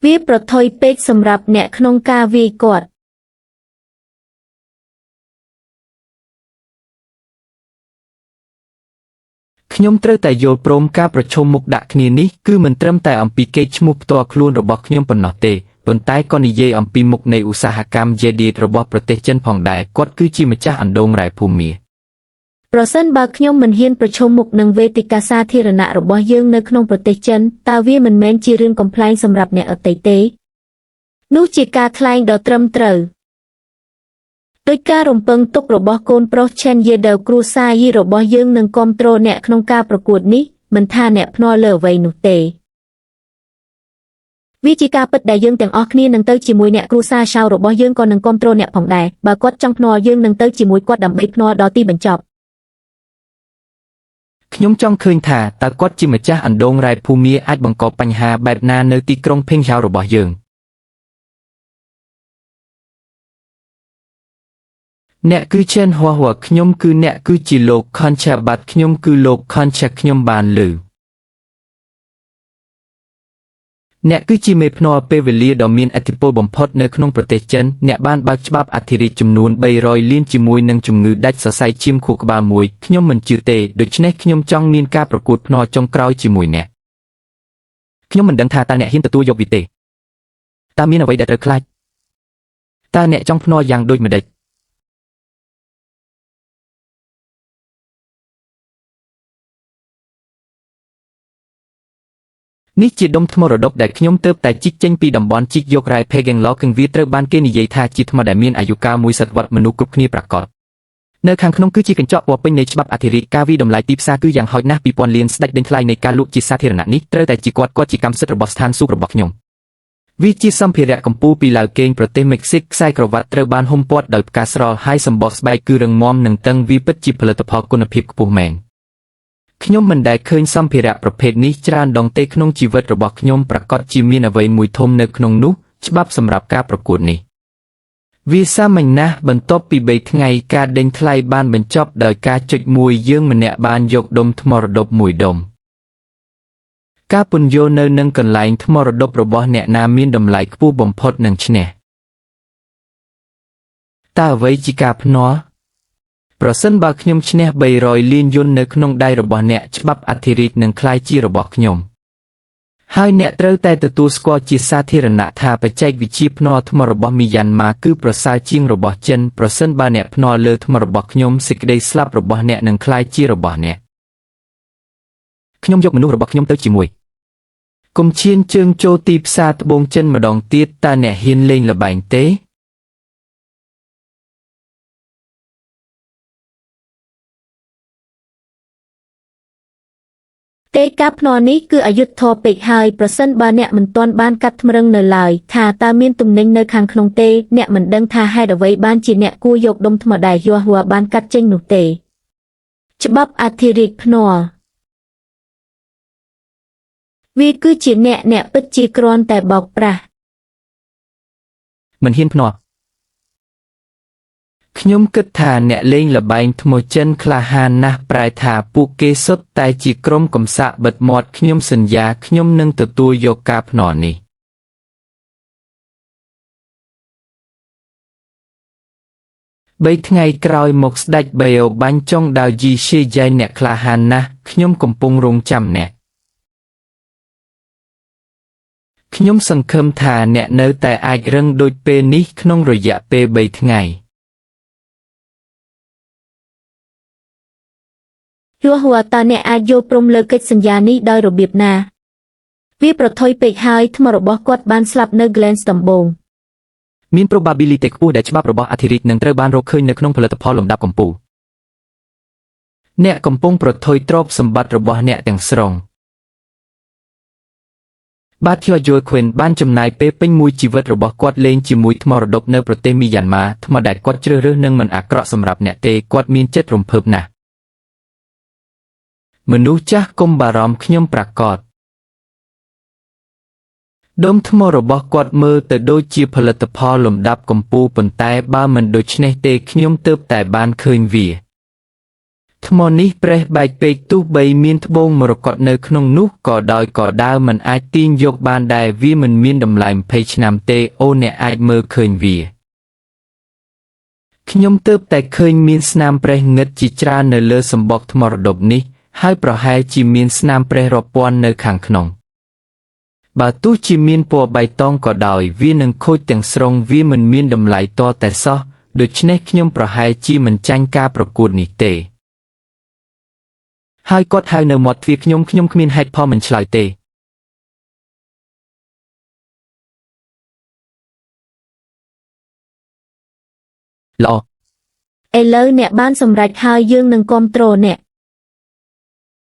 វាប្រថុយពេកសម្រាប់អ្នកក្នុងការវាយគាត់ខ្ញុំត្រូវតែយល់ព្រមការប្រជុំមុខដាក់គ្នានេះគឺមិនត្រឹមតែអំពីកេរ្តិ៍ឈ្មោះផ្ទាល់ខ្លួនរបស់ខ្ញុំប៉ុណ្ណោះទេប៉ុន្តែក៏និយាយអំពីមុខនៃឧស្សាហកម្មយេឌីរបស់ប្រទេសចិនផងដែរគាត់គឺជាម្ចាស់អណ្ដូងរ៉ែភូមាប្រសិនបើខ្ញុំមិនហ៊ានប្រឈមមុខនឹងវេទិកាសាធារណៈរបស់យើងនៅក្នុងប្រទេសចិនតើវាមិនមែនជារឿងកំប្លែងសម្រាប់អ្នកដទៃទេនោះជាការថ្លែងដ៏ត្រឹមត្រូវដោយការរំពឹងទុករបស់កូនប្រុសឆេនយេដៅគ្រួសារយីរបស់យើងនឹងគាំទ្រអ្នកក្នុងការប្រកួតនេះមិនថាអ្នកភ្នាល់លើអ្វីនោះទេវាជាការពិតដែលយើងទាំងអស់គ្នានឹងទៅជាមួយអ្នកគ្រួសារឆៅរបស់យើងក៏នឹងគាំទ្រអ្នកផងដែរបើគាត់ចង់ភ្នាល់យើងនឹងទៅជាមួយគាត់ដើម្បីភ្នាល់ដល់ទីបញ្ចប់ខ្ញុំចង់ឃើញថាតើគាត់ជាម្ចាស់អណ្ដូងរ៉ែភូមាអាចបង្កបញ្ហាបែបណានៅទីក្រុងភេងឆៅរបស់យើងអ្នកគឺឆេនហួហួខ្ញុំគឺអ្នកគឺជាលោកខនឆាបាត់ខ្ញុំគឺលោកខនឆាខ្ញុំបានឮអ្នកគឺជាមេភ្នាល់ពេលវេលាដ៏មានឥទ្ធិពលបំផុតនៅក្នុងប្រទេសចិនអ្នកបានបើកច្បាប់អធិរាជចំនួន300លានជាមួយនឹងជំងឺដាច់សរសៃឈាមខួរក្បាលមួយខ្ញុំមិនជឿទេដូច្នេះខ្ញុំចង់មានការប្រកួតភ្នាល់ចុងក្រោយជាមួយអ្នកខ្ញុំមិនដឹងថាតើអ្នកហ៊ានទទួលយកវាទេតើមានអ្វីដែលត្រូវខ្លាចតើអ្នកចង់ភ្នាល់យ៉ាងដូចម្តេចនេះជាដុំថ្មរដប់ដែលខ្ញុំទើបតែជីកចេញពីតំបន់ជីកយករ៉ែភេហ្គងឡគឹងវាត្រូវបានគេនិយាយថាជាថ្មដែលមានអាយុកាលមួយសតវត្សមនុស្សគ្រប់គ្នាប្រាកដនៅខាងក្នុងគឺជាកញ្ចក់ពណ៌ពេញនៃច្បាប់អធិរាជការវិតម្លៃទីផ្សារគឺយ៉ាងហោចណាស់2000លានស្ដេចដេញថ្លៃនៃការលក់ជាសាធារណៈនេះត្រូវតែជាគាត់ជាកម្មសិទ្ធិរបស់ស្ថានសុខរបស់ខ្ញុំវាជាសម្ភារៈកម្ពុជាពីឡាវកេងប្រទេសមិចស៊ិកខ្សែក្រវ៉ាត់ត្រូវបានหุ้មព័ទ្ធដោយផ្កាស្រល់ហើយសម្បកស្បែកគឺរឹងមាំនិងតឹងវាពិតជាផលិតផលគុណភាពខ្ពស់មែនខ្ញុំមិនដែលឃើញសម្ភារៈប្រភេទនេះច្រើនដងទេក្នុងជីវិតរបស់ខ្ញុំប្រកាសជាមានអ្វីមួយធំនៅក្នុងនោះច្បាប់សម្រាប់ការប្រកួតនេះវាសាមញ្ញណាស់បន្ទាប់ពី3ថ្ងៃការដេញថ្លៃបានបញ្ចប់ដោយការចុចមួយយើងម្នាក់បានយកដុំថ្មរដប់មួយដុំការពន្យល់នៅនឹងកន្លែងថ្មរដប់របស់អ្នកណាមានតម្លៃខ្ពស់បំផុតនឹងឈ្នះតើអ្វីជាការភ្នាល់ប្រសិនបើខ្ញុំឈ្នះ300លានយន្តនៅក្នុងដៃរបស់អ្នកច្បាប់អធិរាជនឹងក្លាយជារបស់ខ្ញុំហើយអ្នកត្រូវតែទទួលស្គាល់ជាសាធារណៈថាបច្ចេកវិទ្យាភ្នាល់ថ្មរបស់មីយ៉ាន់ម៉ាគឺប្រសើរជាងរបស់ចិនប្រសិនបើអ្នកភ្នាល់លើថ្មរបស់ខ្ញុំសេចក្តីស្លាប់របស់អ្នកនឹងក្លាយជារបស់អ្នកខ្ញុំយកមនុស្សរបស់ខ្ញុំទៅជាមួយកុំឈានជើងចូលទីផ្សារត្បូងចិនម្ដងទៀតតើអ្នកហ៊ានលេងល្បែងទេទេការភ្នាល់នេះគឺអយុត្តិធម៌ពេកហើយប្រសិនបើអ្នកមិនទាន់បានកាត់ថ្មឹងនៅឡើយថាតើមានទំនិញនៅខាងក្នុងទេអ្នកមិនដឹងថាហេតុអ្វីបានជាអ្នកគួរយកដុំថ្មដែលយហួរបានកាត់ចេញនោះទេច្បាប់អធិរាជភ្នាល់វាគឺជាអ្នកពិតជាគ្រាន់តែបោកប្រាស់មិនហ៊ានភ្នាល់ខ្ញុំគិតថាអ្នកលេងល្បែងថ្មចិនក្លាហានណាស់ប្រែថាពួកគេសុទ្ធតែជាក្រុមកំសាកបិទមាត់ខ្ញុំសន្យាខ្ញុំនឹងទទួលយកការភ្នាល់នេះ3ថ្ងៃក្រោយមកស្ដេចបេអូបាញ់ចុងដាវយីရှေយយ៉ៃអ្នកក្លាហានណាស់ខ្ញុំកំពុងរងចាំអ្នកខ្ញុំសង្ឃឹមថាអ្នកនៅតែអាចរឹងដូចពេលនេះក្នុងរយៈពេល3ថ្ងៃយហួរតើអ្នកអាចយល់ព្រមលើកិច្ចសន្យានេះដោយរបៀបណាវាប្រថុយពេកហើយថ្មរបស់គាត់បានស្លាប់នៅ Glens ដំបូងមាន probability ខ្ពស់ដែលច្បាប់របស់អធិរាជនឹងត្រូវបានរកឃើញនៅក្នុងផលិតផលលំដាប់កំពូលអ្នកកំពុងប្រថុយទ្រព្យសម្បត្តិរបស់អ្នកទាំងស្រុងបាទយយល់ឃើញបានចំណាយពេលពេញមួយជីវិតរបស់គាត់លេងជាមួយថ្មរដប់នៅប្រទេសមីយ៉ាន់ម៉ាថ្មដែលគាត់ជ្រើសរើសនឹងមិនអាក្រក់សម្រាប់អ្នកទេគាត់មានចិត្តរំភើបណាស់មនុស្សចាស់កុំបារម្ភខ្ញុំប្រាកដដុំថ្មរបស់គាត់មើលទៅដូចជាផលិតផលលំដាប់កំពូលប៉ុន្តែបើមិនដូច្នេះទេខ្ញុំទើបតែបានឃើញវា ថ្មនេះប្រេះបែកពេកទោះបីមានត្បូងមរកតនៅក្នុងនោះក៏ដោយក៏ដើរមិនអាចទាញយកបានដែរវាមិនមានតម្លៃ20ឆ្នាំទេអូអ្នកអាចមើលឃើញវាខ្ញុំទើបតែឃើញមានស្នាមប្រេះងឹតជាច្រើននៅលើសំបកថ្មរដប់នេះហើយប្រហែលជាមានស្នាមប្រេះរាប់ពាន់នៅខាងក្នុងបើទោះជាមានពណ៌បៃតងក៏ដោយវានឹងខូចទាំងស្រុងវាមិនមានតម្លៃតតែសោះដូច្នេះខ្ញុំប្រហែលជាមិនចាញ់ការប្រកួតនេះទេហើយគាត់ហៅនៅមាត់ទ្វារខ្ញុំគ្មានហេតុផលមិនឆ្លើយទេល្អ ឥឡូវអ្នកបានសម្រេចហើយយើងនឹងគាំទ្រអ្នក